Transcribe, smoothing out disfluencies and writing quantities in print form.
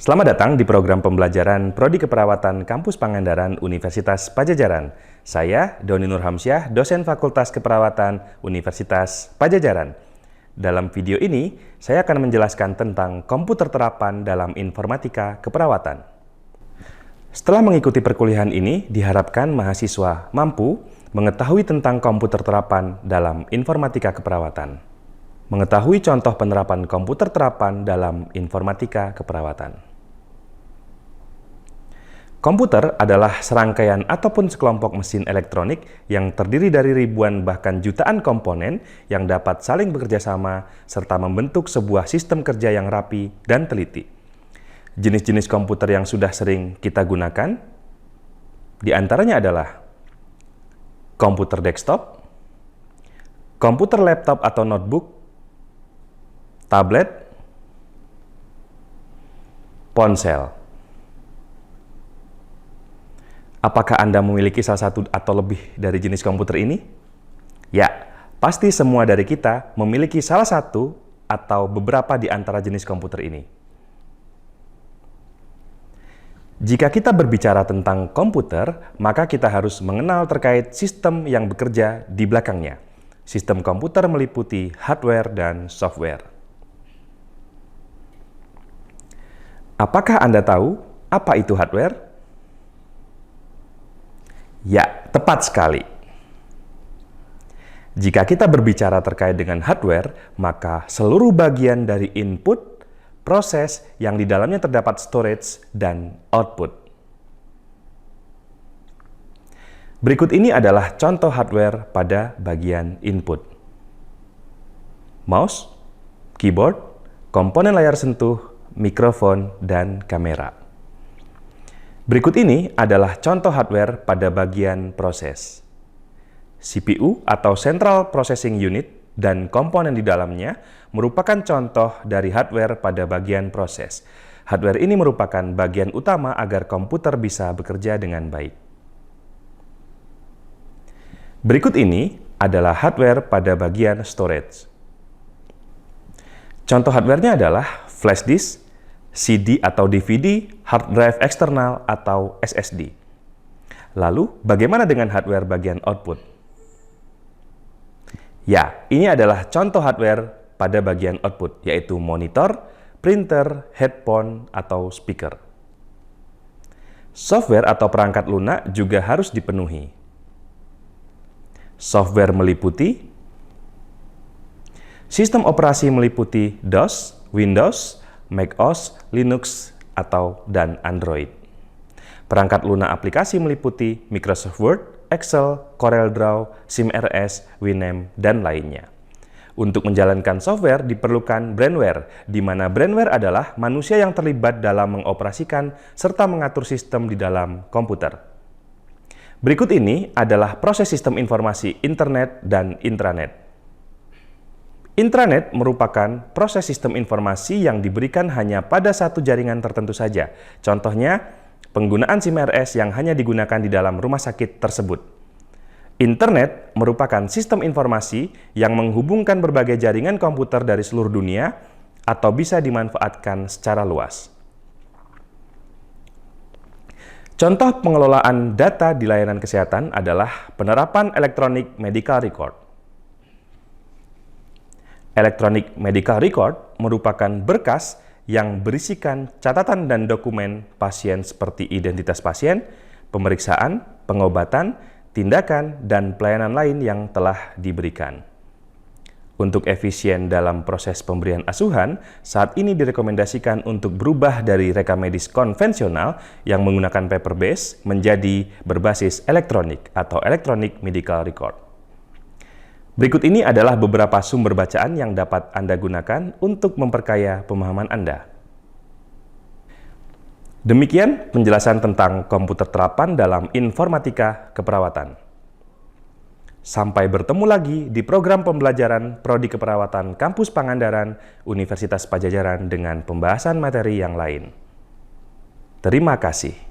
Selamat datang di program pembelajaran Prodi Keperawatan Kampus Pangandaran Universitas Padjadjaran. Saya, Doni Nurhamsyah, dosen Fakultas Keperawatan Universitas Padjadjaran. Dalam video ini, saya akan menjelaskan tentang komputer terapan dalam informatika keperawatan. Setelah mengikuti perkuliahan ini, diharapkan mahasiswa mampu mengetahui tentang komputer terapan dalam informatika keperawatan. Mengetahui contoh penerapan komputer terapan dalam informatika keperawatan. Komputer adalah serangkaian ataupun sekelompok mesin elektronik yang terdiri dari ribuan bahkan jutaan komponen yang dapat saling bekerja sama serta membentuk sebuah sistem kerja yang rapi dan teliti. Jenis-jenis komputer yang sudah sering kita gunakan di antaranya adalah komputer desktop, komputer laptop atau notebook, tablet, ponsel. Apakah Anda memiliki salah satu atau lebih dari jenis komputer ini? Ya, pasti semua dari kita memiliki salah satu atau beberapa di antara jenis komputer ini. Jika kita berbicara tentang komputer, maka kita harus mengenal terkait sistem yang bekerja di belakangnya. Sistem komputer meliputi hardware dan software. Apakah Anda tahu apa itu hardware? Ya, tepat sekali. Jika kita berbicara terkait dengan hardware, maka seluruh bagian dari input, proses yang di dalamnya terdapat storage, dan output. Berikut ini adalah contoh hardware pada bagian input. Mouse, keyboard, komponen layar sentuh, mikrofon, dan kamera. Berikut ini adalah contoh hardware pada bagian proses. CPU atau Central Processing Unit dan komponen di dalamnya merupakan contoh dari hardware pada bagian proses. Hardware ini merupakan bagian utama agar komputer bisa bekerja dengan baik. Berikut ini adalah hardware pada bagian storage. Contoh hardware-nya adalah flash disk, CD atau DVD, hard drive eksternal atau SSD. Lalu, bagaimana dengan hardware bagian output? Ya, ini adalah contoh hardware pada bagian output, yaitu monitor, printer, headphone, atau speaker. Software atau perangkat lunak juga harus dipenuhi. Software meliputi sistem operasi meliputi DOS, Windows, macOS, Linux, dan Android. Perangkat lunak aplikasi meliputi Microsoft Word, Excel, CorelDRAW, SimRS, Winamp, dan lainnya. Untuk menjalankan software diperlukan brainware, di mana brainware adalah manusia yang terlibat dalam mengoperasikan serta mengatur sistem di dalam komputer. Berikut ini adalah proses sistem informasi internet dan intranet. Intranet merupakan proses sistem informasi yang diberikan hanya pada satu jaringan tertentu saja. Contohnya, penggunaan SimRS yang hanya digunakan di dalam rumah sakit tersebut. Internet merupakan sistem informasi yang menghubungkan berbagai jaringan komputer dari seluruh dunia atau bisa dimanfaatkan secara luas. Contoh pengelolaan data di layanan kesehatan adalah penerapan Electronic Medical Record. Electronic Medical Record merupakan berkas yang berisikan catatan dan dokumen pasien seperti identitas pasien, pemeriksaan, pengobatan, tindakan, dan pelayanan lain yang telah diberikan. Untuk efisien dalam proses pemberian asuhan, saat ini direkomendasikan untuk berubah dari rekam medis konvensional yang menggunakan paper base menjadi berbasis elektronik atau Electronic Medical Record. Berikut ini adalah beberapa sumber bacaan yang dapat Anda gunakan untuk memperkaya pemahaman Anda. Demikian penjelasan tentang komputer terapan dalam informatika keperawatan. Sampai bertemu lagi di program pembelajaran Prodi Keperawatan Kampus Pangandaran Universitas Padjadjaran dengan pembahasan materi yang lain. Terima kasih.